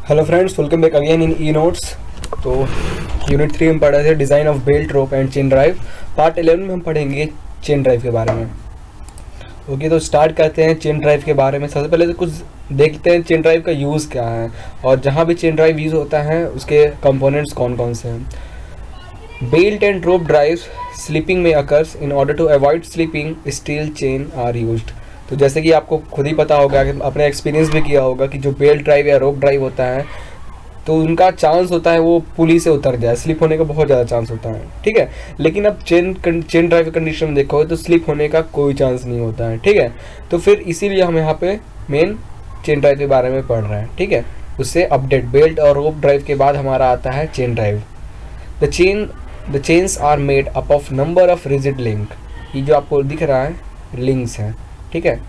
Hello friends, welcome back again in e notes. तो unit 3 में पढ़ रहे थे design of belt, rope and chain drive. Part 11 में हम पढ़ेंगे चेन ड्राइव के बारे में। ओके, तो स्टार्ट करते हैं चेन ड्राइव के बारे में। सबसे पहले तो कुछ देखते हैं चेन ड्राइव का यूज़ क्या है और जहाँ भी चेन ड्राइव यूज़ होता है उसके कंपोनेंट्स कौन कौन से हैं। Belt and rope drive slipping में occurs in order to avoid slipping steel chain are used. तो जैसे कि आपको खुद ही पता होगा कि अपने एक्सपीरियंस भी किया होगा कि जो बेल्ट ड्राइव या रोप ड्राइव होता है तो उनका चांस होता है वो पुली से उतर जाए, स्लिप होने का बहुत ज़्यादा चांस होता है। ठीक है, लेकिन अब चेन ड्राइव कंडीशन में देखो तो स्लिप होने का कोई चांस नहीं होता है। ठीक है, तो फिर इसीलिए हम यहाँ पे मेन चेन ड्राइव के बारे में पढ़ रहे हैं। ठीक है, उससे अपडेट बेल्ट और रोप ड्राइव के बाद हमारा आता है chain drive. The chains are made up of number of rigid link. ये जो आपको दिख रहा है लिंक्स हैं, ठीक है,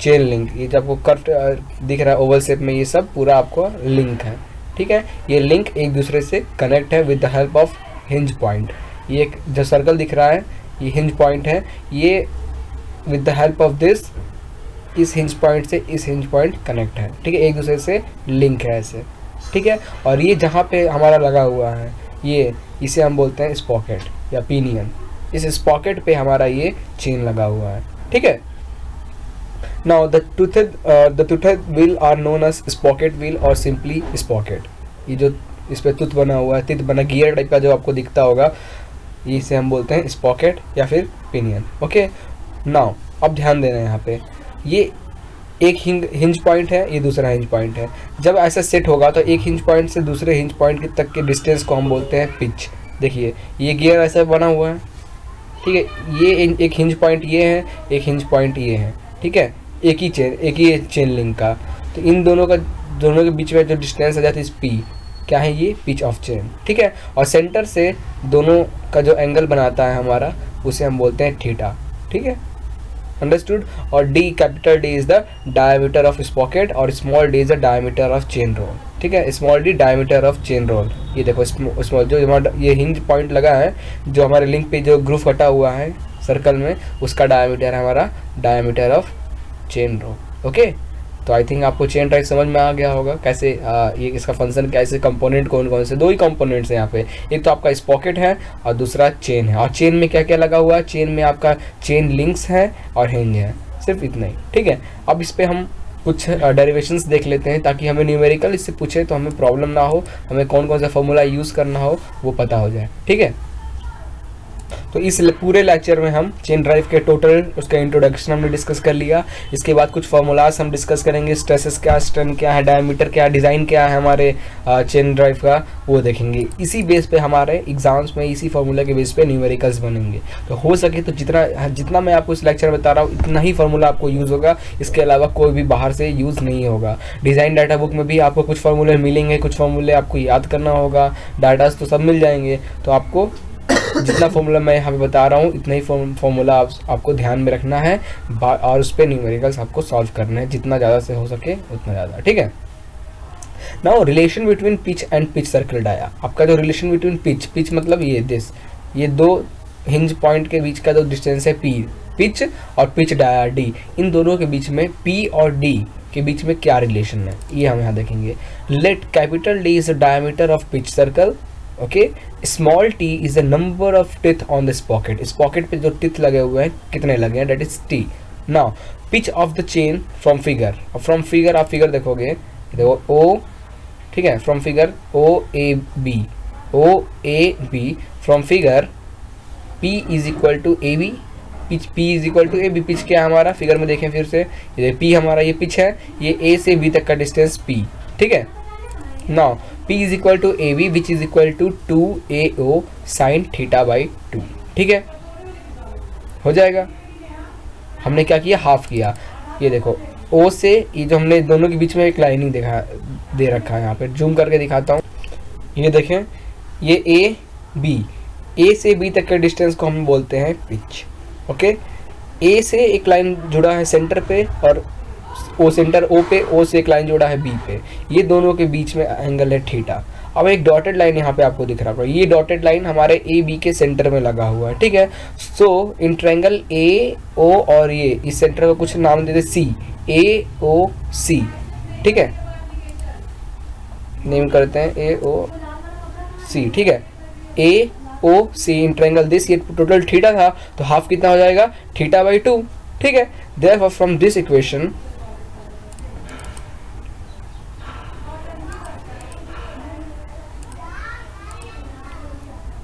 चेन लिंक। ये जो आपको कर्व दिख रहा है ओवल शेप में, ये सब पूरा आपको लिंक है। ठीक है, ये लिंक एक दूसरे से कनेक्ट है with the help of hinge point. ये एक जो सर्कल दिख रहा है ये हिंज पॉइंट है। ये with the help of this, इस हिंज पॉइंट से इस हिंज पॉइंट कनेक्ट है। ठीक है, एक दूसरे से लिंक है ऐसे। ठीक है, और ये जहाँ पे हमारा लगा हुआ है ये, इसे हम बोलते हैं स्पॉकेट या पिनियन। इस स्पॉकेट पे हमारा ये चेन लगा हुआ है। ठीक है, now the toothed wheel are known as sprocket wheel or simply sprocket। ये जो इस पे तुत बना हुआ है, तित बना गियर टाइप का जो आपको दिखता होगा, इसे हम बोलते हैं स्पॉकेट या फिर पिनियन। ओके, नाउ अब ध्यान देना है यहाँ पे, ये एक हिंज पॉइंट है, ये दूसरा हिंज पॉइंट है। जब ऐसा सेट होगा तो एक हिंज पॉइंट से दूसरे हिंज पॉइंट तक के डिस्टेंस को हम बोलते हैं पिच। देखिए ये गियर ऐसा बना हुआ है। ठीक है, ये एक हिंज पॉइंट ये है, एक हिंज पॉइंट ये है। ठीक है, एक ही चेन लिंक का। तो इन दोनों के बीच में जो डिस्टेंस आ जाता है इस पी, क्या है ये पिच ऑफ चेन। ठीक है, और सेंटर से दोनों का जो एंगल बनाता है हमारा उसे हम बोलते हैं थीटा। ठीक है, अंडरस्टूड। और D, capital D is the diameter of sprocket और small D is the diameter of chain roll. ठीक है, small D diameter of chain roll. ये देखो स्मॉल जो ये हिंज पॉइंट लगा है, जो हमारे लिंक पे जो ग्रूव कटा हुआ है सर्कल में, उसका डायमीटर है हमारा diameter of chain roll. Okay, तो आई थिंक आपको चेन ड्राइव समझ में आ गया होगा कैसे ये इसका फंक्शन, कैसे कंपोनेंट कौन कौन से। दो ही कंपोनेंट्स हैं यहाँ पे, एक तो आपका स्पॉकेट है और दूसरा चेन है। और चेन में क्या क्या लगा हुआ है, चेन में आपका चेन लिंक्स है और हिंज है, सिर्फ इतना ही। ठीक है, अब इस पे हम कुछ डेरिवेशंस देख लेते हैं ताकि हमें न्यूमेरिकल इससे पूछे तो हमें प्रॉब्लम ना हो, हमें कौन कौन सा फॉर्मूला यूज़ करना हो वो पता हो जाए। ठीक है, तो इस पूरे लेक्चर में हम चेन ड्राइव के टोटल उसका इंट्रोडक्शन हमने डिस्कस कर लिया। इसके बाद कुछ फार्मूलाज हम डिस्कस करेंगे, स्ट्रेसेस क्या, स्ट्रेन क्या है, डायमीटर क्या, डिज़ाइन क्या है हमारे चेन ड्राइव का, वो देखेंगे। इसी बेस पे हमारे एग्जाम्स में इसी फार्मूला के बेस पे न्यूमेरिकल्स बनेंगे। तो हो सके तो जितना मैं आपको इस लेक्चर में बता रहा हूँ इतना ही फार्मूला आपको यूज़ होगा, इसके अलावा कोई भी बाहर से यूज़ नहीं होगा। डिज़ाइन डाटा बुक में भी आपको कुछ फार्मूले मिलेंगे, कुछ फार्मूले आपको याद करना होगा, डाटास तो सब मिल जाएंगे। तो आपको जितना फॉर्मूला मैं यहाँ पे बता रहा हूँ इतना ही फॉर्मूला आपको ध्यान में रखना है और उस पर न्यूमेरिकल्स आपको सॉल्व करना है, जितना ज़्यादा से हो सके उतना ज़्यादा। ठीक है, now relation between pitch and pitch circle dia. आपका जो रिलेशन बिटवीन पिच मतलब ये दो हिंज पॉइंट के बीच का जो डिस्टेंस है पी, पिच, और पिच डाया डी, इन दोनों के बीच में पी और डी के बीच में क्या रिलेशन है ये हम यहाँ देखेंगे। Let capital D is the diameter of pitch circle. Okay, small T is the number of teeth on the sprocket. Sprocket पे जो टिथ लगे हुए हैं कितने लगे हैं, that is T. Now pitch of the chain from figure, आप figure देखोगे, देखो ओ, ठीक है, from figure O A B from figure P is equal to A B, pitch P is equal to A B. Pitch क्या है हमारा, figure में देखें फिर से, ये पी हमारा ये पिच है, ये ए से बी तक का डिस्टेंस पी। ठीक है, now P is equal to A B which is equal to 2AO sine theta by 2। ठीक है, हो जाएगा। हमने क्या किया, हाफ किया। ये देखो O से, ये जो हमने दोनों के बीच में एक लाइनिंग दे रखा है, यहाँ पे जूम करके दिखाता हूँ। ये देखें, ये A से B तक के डिस्टेंस को हम बोलते हैं पिच। ओके, A से एक लाइन जुड़ा है सेंटर पे और ओ सेंटर ओ पे, ओ से एक लाइन जोड़ा है बी पे, ये दोनों के बीच में एंगल है थीटा। अब एक डॉटेड लाइन यहाँ पे आपको दिख रहा होगा, ये डॉटेड लाइन हमारे ए बी के सेंटर में लगा हुआ है। ठीक है, सो इन ट्रायंगल ए ओ और ये इस सेंटर को कुछ नाम देते सी, ए ओ सी। ठीक है, नेम करते हैं ए ओ सी, ठीक है, ए ओ सी इन ट्रायंगल दिस, ये टोटल थीटा था तो हाफ कितना हो जाएगा, थीटा बाई 2, ठीक है। Therefore from this equation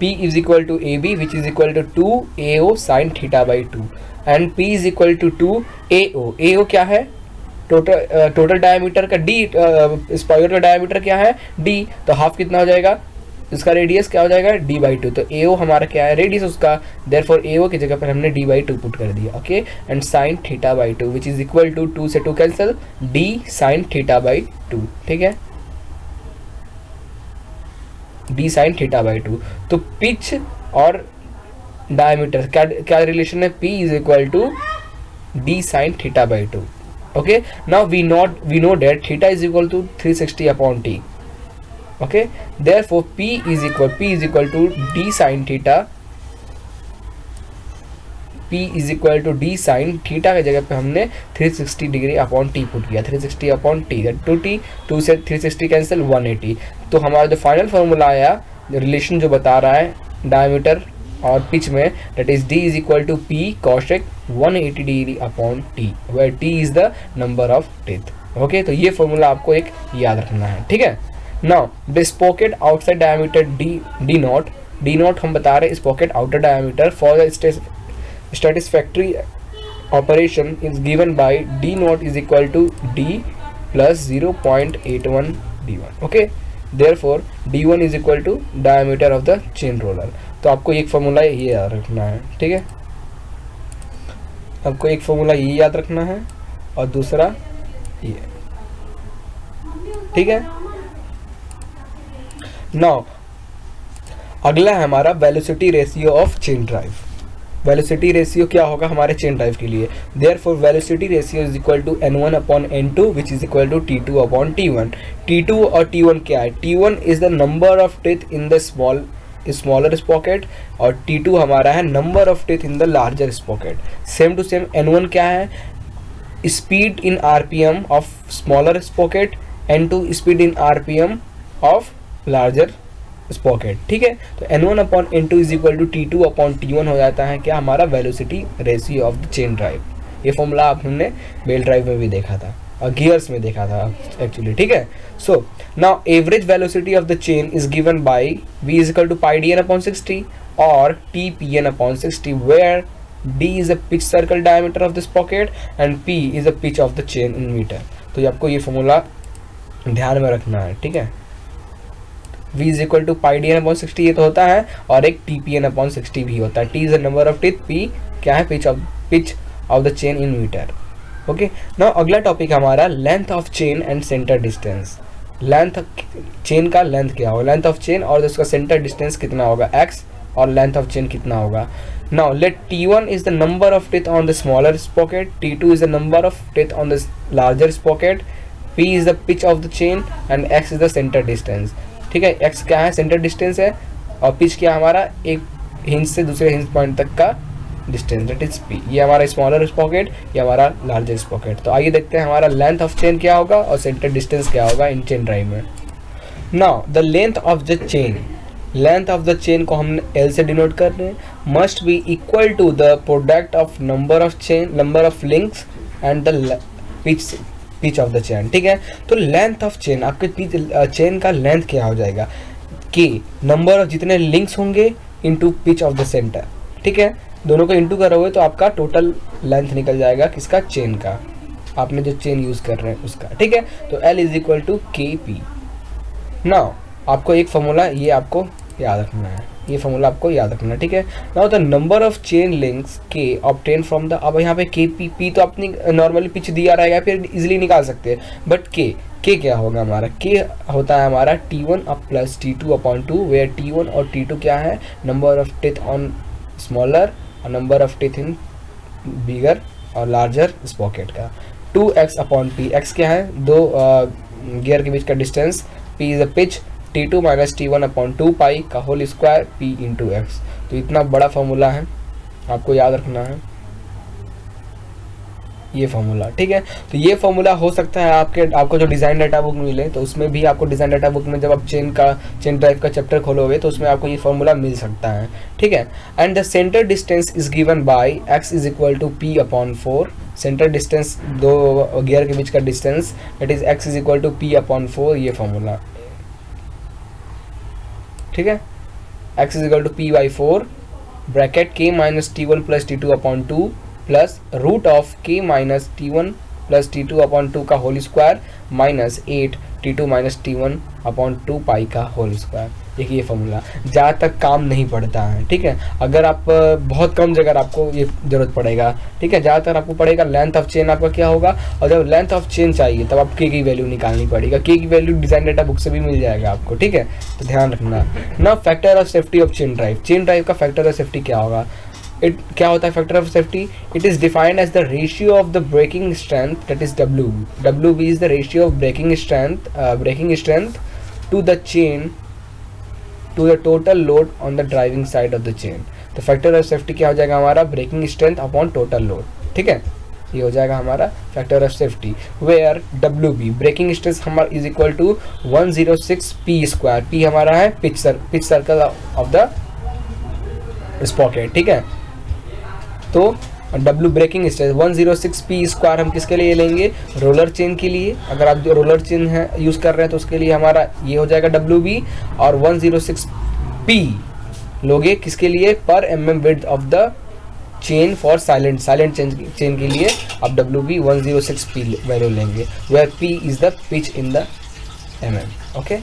P is equal to AB which is equal to 2 AO sin theta by 2 and P is equal to 2 AO। AO क्या है, टोटल डायमीटर का D, स्पॉइलर का diameter क्या है D, तो half कितना हो जाएगा, इसका रेडियस क्या हो जाएगा D बाई 2, तो AO हमारा क्या है रेडियस उसका, देयरफॉर AO की जगह पर हमने D बाई 2 पुट कर दिया, okay. And sine theta by 2 which is equal to 2 से 2 cancel, D sine theta by 2, ठीक है, D साइन थीटा बाई 2। तो पिच और डायमीटर क्या रिलेशन है, P is equal to D sine theta by 2, okay. Now we know that theta is equal to 360 upon T, okay. Therefore P is equal to D sine theta, P is equal to D sine theta की जगह पे हमने 360 degree upon T put किया, 360 upon T, 2T, 2 से 360 cancel 180। तो हमारा जो final formula आया, रिलेशन जो बता रहा है डायमीटर और पिच में, that is D is equal to P cosec 180 degree upon T, where T is the number of teeth, okay. तो ये फार्मूला आपको एक याद रखना है, ठीक है। Now this pocket outside diameter D not हम बता रहे हैं, इस pocket outer diameter for the satisfactory operation is given by D naught is equal to D plus 0.81 D1, okay। therefore D1 is equal to diameter of the chain roller। तो आपको एक formula ये याद रखना है, ठीक है, आपको एक फॉर्मूला ये याद रखना है और दूसरा ये, ठीक है। नाउ अगला है हमारा velocity ratio of chain drive. Velocity ratio क्या होगा हमारे चेन ड्राइव के लिए, therefore velocity ratio is equal to N1 upon N2 which is equal to T2 upon T1। T2 और T1 क्या है, T1 is the number of teeth in the smaller sprocket और T2 हमारा है number of teeth in the larger sprocket. Same to same N1 क्या है, speed in RPM of smaller sprocket, N2 speed in RPM of larger sprocket, ठीक है। तो N1 upon N2 is equal to T2 upon T1 हो जाता है क्या, हमारा velocity ratio of the chain drive. ये फॉर्मूला आपने बेल्ट ड्राइव में भी देखा था और गियर्स में देखा था एक्चुअली, ठीक है। So now average velocity of the chain is given by V is equal to pi DN upon 60 और TPN upon 60 where D is a pitch circle diameter of this pocket and P is a pitch of the chain in metre. तो ये आपको ये formula ध्यान में रखना है, ठीक है। V is equal to pi DN upon 60 ये तो होता है और एक TPN अपॉन 60 भी होता है। T is the number of teeth, P क्या है pitch of the chain in metre, okay. Now अगला टॉपिक हमारा length of chain and centre distance. Length chain का लेंथ क्या होगा, लेंथ ऑफ चेन और उसका सेंटर डिस्टेंस कितना होगा x और लेंथ ऑफ चेन कितना होगा। Now let T1 is the number of teeth on the smaller sprocket, T2 is the number of teeth on the larger sprocket, P is the pitch of the chain and x is the centre distance, ठीक है। x क्या है, centre distance है और pitch क्या हमारा एक hinge से दूसरे हिंज पॉइंट तक का डिस्टेंस, दैट इज P। ये हमारा स्मॉलर स्पॉकेट, ये हमारा लार्जर स्पॉकेट। तो आइए देखते हैं हमारा लेंथ ऑफ चेन क्या होगा और सेंटर डिस्टेंस क्या होगा इन चेन ड्राइव में। Now the length of the chain, length of the chain को हम L से डिनोट कर रहे हैं, must be equal to the product of number of chain, number of links and the pitch of the chain, ठीक है। तो length of chain, आपके चेन का लेंथ क्या हो जाएगा कि नंबर ऑफ जितने लिंक्स होंगे into pitch of the centre, ठीक है। दोनों को इंटू करोगे तो आपका टोटल लेंथ निकल जाएगा किसका, चेन का, आपने जो चेन यूज कर रहे हैं उसका, ठीक है। तो L is equal to KP। Now आपको एक फॉर्मूला ये आपको याद रखना है, ये फॉर्मूला आपको याद रखना है, ठीक है। Now the number of chain links K obtain from the, अब यहाँ पे P तो अपनी नॉर्मली पिच दिया रहेगा फिर इजिली निकाल सकते हैं, बट K क्या होगा हमारा, K होता है हमारा T1 up plus T2 upon 2 where T1 और T2 क्या है, number of teeth on smaller और नंबर ऑफ टेथ इन बिगर और लार्जर स्पॉकेट का। 2x अपॉन P, x क्या है, दो गियर के बीच का distance, P is a pitch, T2 minus T1 upon 2 pi का whole square P into X. तो इतना बड़ा फॉर्मूला है, आपको याद रखना है। ये फॉर्मूला, ठीक है। तो ये फॉर्मूला हो सकता है आपको जो डिज़ाइन डाटा बुक मिले तो उसमें भी आपको डिज़ाइन डाटा बुक में जब आप चेन ड्राइव का चैप्टर खोलोगे तो उसमें आपको ये फॉर्मूला मिल सकता है, ठीक है। And the centre distance is given by x is equal to p upon 4। Centre distance दो गियर के बीच का distance that is x is equal to p upon 4, ये फॉर्मूला, ठीक है। x is equal to p by 4 bracket k minus t1 plus t2 upon 2 plus root of k minus t1 plus t2 upon 2 का whole square minus 8 t2 minus t1 upon 2 pi का whole square. देखिए ये formula ज़्यादा तक काम नहीं पड़ता है, ठीक है। अगर आप बहुत कम जगह आपको ये ज़रूरत पड़ेगा, ठीक है। ज़्यादातर आपको पड़ेगा लेंथ ऑफ चेन आपका क्या होगा, और जब लेंथ ऑफ चेन चाहिए तब आप k की वैल्यू निकालनी पड़ेगा। k की वैल्यू डिज़ाइन डाटा बुक से भी मिल जाएगा आपको, ठीक है। तो ध्यान रखना। ना factor of safety of chain drive का फैक्टर ऑफ सेफ्टी क्या होगा, क्या होता है factor of safety? It is defined as the ratio of the breaking strength that is WB is the ratio of breaking strength to the chain to the total load on the driving side of the chain. तो factor of safety क्या हो जाएगा हमारा, breaking strength upon total load, ठीक है। ये हो जाएगा हमारा factor of safety, where WB breaking stress हमारा is equal to 106 p square. p हमारा है pitch circle of the sprocket, ठीक है। तो W breaking stress 106 p square हम किसके लिए लेंगे, रोलर चेन के लिए। अगर आप जो रोलर चेन है यूज़ कर रहे हैं तो उसके लिए हमारा ये हो जाएगा WB, और 106 p लोगे किसके लिए, पर mm width of the chain for silent chain के लिए आप WB 106 p वैल्यू लेंगे, where p is the pitch in the mm, okay.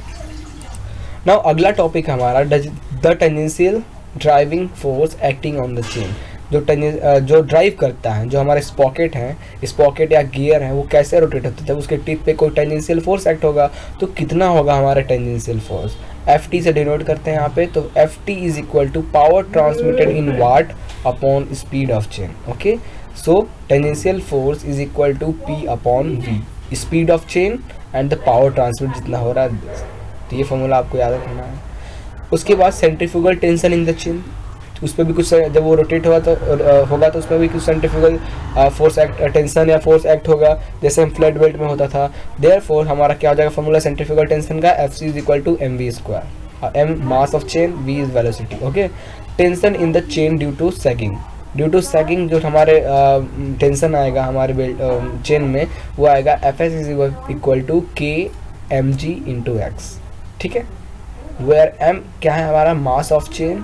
Now अगला टॉपिक हमारा the tangential driving force acting on the chain. जो ड्राइव करता है, जो हमारे स्पॉकेट या गियर है, वो कैसे रोटेट होता है। जब उसके टिप पे कोई टेंजेंशियल फोर्स एक्ट होगा तो कितना होगा हमारा टेंजेंशियल फोर्स, FT से डिनोट करते हैं यहाँ पे। तो FT is equal to power transmitted in watt upon speed of chain, okay. So tangential force is equal to P upon V, speed of chain and the power transmit जितना हो रहा है। तो ये फॉर्मूला आपको याद रखना है। उसके बाद centrifugal tension in the chain, उस पर भी कुछ, जब वो रोटेट होगा तो उसमें भी कुछ सेंट्रीफ्यूगल फोर्स एक्ट, टेंशन या फोर्स एक्ट होगा, जैसे हम फ्लैट बेल्ट में होता था। देयरफॉर हमारा क्या हो जाएगा फॉर्मूला सेंट्रीफ्यूगल टेंशन का, FC is equal to mv square. m mass of chain, v is velocity, okay. Tension in the chain due to sagging, जो हमारे टेंशन आएगा हमारे बेल्ट चेन में, वो आएगा FS is equal to kmg into x, ठीक है। Where m क्या है हमारा, mass of chain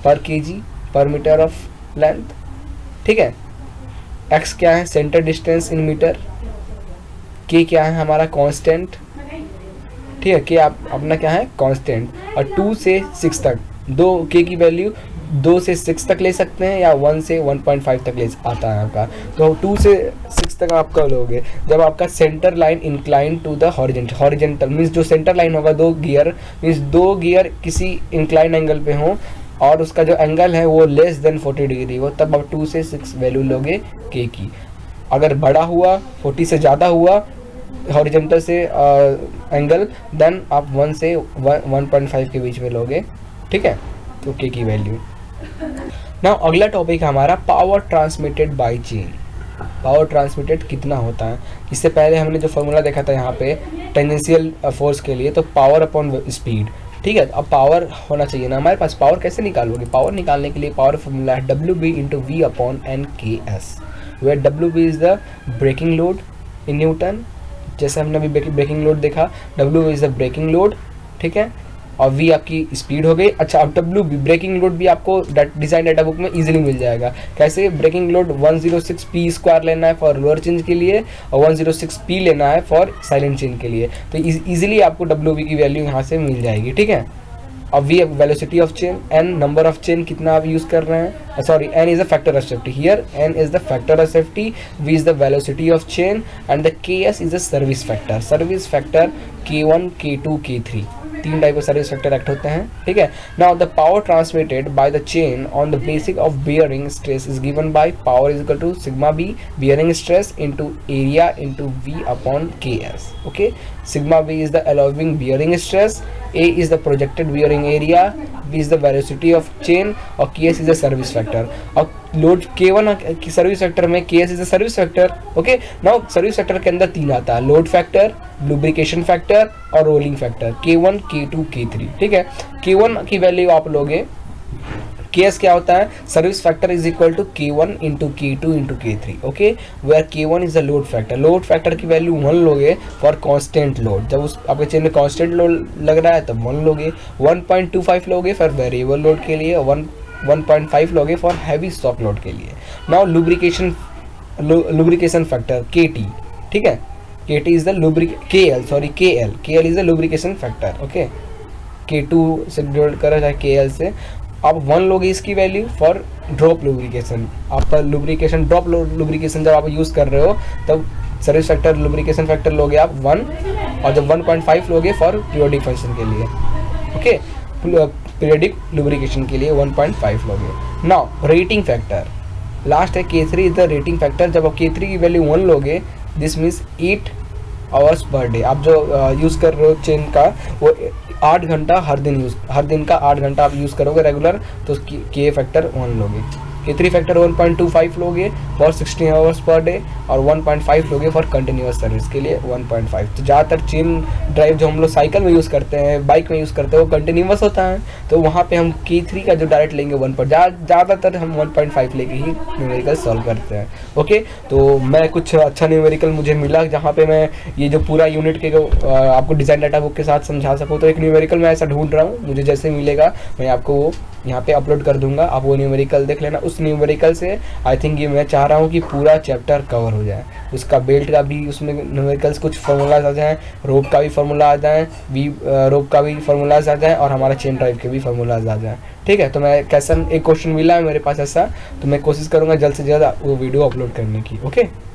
per kg per metre of length, ठीक है। x क्या है, centre distance in metre. k क्या है हमारा, कांस्टेंट, ठीक है। k आप अपना क्या है, कांस्टेंट। और 2 से 6 तक, k की वैल्यू 2 से 6 तक ले सकते हैं या 1 से 1.5 तक ले आता है आपका। तो 2 से 6 तक आप कब लोगे, जब आपका centre line incline to the horizontal means जो सेंटर लाइन होगा, दो गियर किसी इंक्लाइन एंगल पे हो और उसका जो एंगल है वो लेस देन 40 डिग्री हो, तब आप 2 से 6 वैल्यू लोगे k की। अगर बड़ा हुआ, 40 से ज़्यादा हुआ हॉरिजेंटल से एंगल, देन आप 1 से 1.5 के बीच में लोगे, ठीक है। तो k की वैल्यू। नाउ अगला टॉपिक हमारा power transmitted by chain. Power transmitted कितना होता है, इससे पहले हमने जो फॉर्मूला देखा था यहाँ पे टेंजेंशियल फोर्स के लिए, तो पावर अपॉन स्पीड, ठीक है। अब पावर होना चाहिए ना हमारे पास। पावर कैसे निकालोगे, पावर निकालने के लिए पावर फॉर्मूला है WB into V upon NKS, where WB is the breaking load in newton. जैसे हमने अभी ब्रेकिंग लोड देखा, WB is the breaking load, ठीक है, और V आपकी स्पीड हो गई। अच्छा, अब WB ब्रेकिंग लोड भी आपको डिज़ाइन डाटा बुक में इजीली मिल जाएगा। कैसे, ब्रेकिंग लोड 106 p स्क्वायर लेना है फॉर रोलर चेन के लिए और 106 p लेना है फॉर साइलेंट चेन के लिए। तो इजीली आपको WB की वैल्यू यहाँ से मिल जाएगी, ठीक है। अब V velocity of chain, N number of chain कितना आप यूज़ कर रहे हैं, sorry N is the factor of safety, here N is the factor of safety, V is the velocity of chain and the KS is the service factor K1 K2 K3, 3 type के service factor act होते हैं, ठीक है। Now the power transmitted by the chain on the basic of bearing stress is given by power is equal to sigma B bearing stress into area into V upon KS, okay. Sigma B is the allowing bearing stress, A is the projected bearing area, B is the velocity of chain और K S is the service factor. और load K1 service factor में K S is the service factor. Okay, now service factor के अंदर 3 आता है, load factor, lubrication factor और rolling factor, K1 K2 K3। ठीक है, K1 की वैल्यू आप लोगे, केएस क्या होता है, service factor is equal to K1 into K2 into K3। Okay, where K1 is the load factor, load factor की वैल्यू 1 लोगे फॉर कांस्टेंट लोड, जब उस आपके चेन में कांस्टेंट लोड लग रहा है तब 1 लोगे, 1.25 लोगे फॉर वेरिएबल लोड के लिए, 1.5 लोगे फॉर हैवी स्टॉक लोड के लिए। नाउ लुब्रिकेशन फैक्टर KT, ठीक है, KT is the KL is the lubrication factor. Okay, K2 से डिवाइड करा जाए KL से, आप 1 लोगे इसकी वैल्यू फॉर ड्रॉप लुब्रिकेशन। आपका लुब्रिकेशन ड्रॉप लुब्रिकेशन जब आप यूज़ कर रहे हो तब सर्विस फैक्टर लुब्रिकेशन फैक्टर लोगे आप 1, और जब 1.5 लोगे फॉर पीरियोडिक फंक्शन के लिए। ओके, पीरियोडिक लुब्रिकेशन के लिए 1.5 लोगे। नाउ रेटिंग फैक्टर लास्ट है, K3 is the rating factor. जब आप K3 की वैल्यू 1 लोगे, this means 8 hours per day. आप जो यूज़ कर रहे हो चेन का वो 8 घंटा हर दिन का 8 घंटा आप यूज़ करोगे रेगुलर, तो के फैक्टर 1 लोगे। K3 फैक्टर 1.25 लोगे फॉर 16 आवर्स पर डे, और 1.5 लोगे फॉर कंटिन्यूअस सर्विस के लिए 1.5। तो ज़्यादातर चेन ड्राइव जो हम लोग साइकिल में यूज़ करते हैं, बाइक में यूज़ करते हैं, वो कंटिन्यूअस होता है, तो वहाँ पे हम K3 का जो डायरेक्ट लेंगे 1 पर, ज़्यादातर हम 1.5 लेके ही न्यूमेरिकल सॉल्व करते हैं। ओके, तो मैं कुछ अच्छा न्यूमेरिकल मुझे मिला जहाँ पे मैं ये जो पूरा यूनिट के आपको डिज़ाइन डाटा बुक के साथ समझा सकूँ। तो एक न्यूमेरिकल मैं ऐसा ढूंढ रहा हूँ, मुझे जैसे मिलेगा मैं आपको वो यहाँ पे अपलोड कर दूंगा, आप वो न्यूमेरिकल देख लेना। उस न्यूमेरिकल से आई थिंक ये मैं चाह रहा हूँ कि पूरा चैप्टर कवर हो जाए, उसका बेल्ट का भी उसमें न्यूमेरिकल्स कुछ फार्मूलाज आ जाएँ, रोप का भी फार्मूला आ जाए, रोप का भी फार्मूलाज आ जाए, और हमारा चेन ड्राइव के भी फार्मूलाज आ जाए। ठीक है, तो मैं कैसा एक क्वेश्चन मिला है मेरे पास ऐसा, तो मैं कोशिश करूँगा जल्द से जल्द वो वीडियो अपलोड करने की। ओके।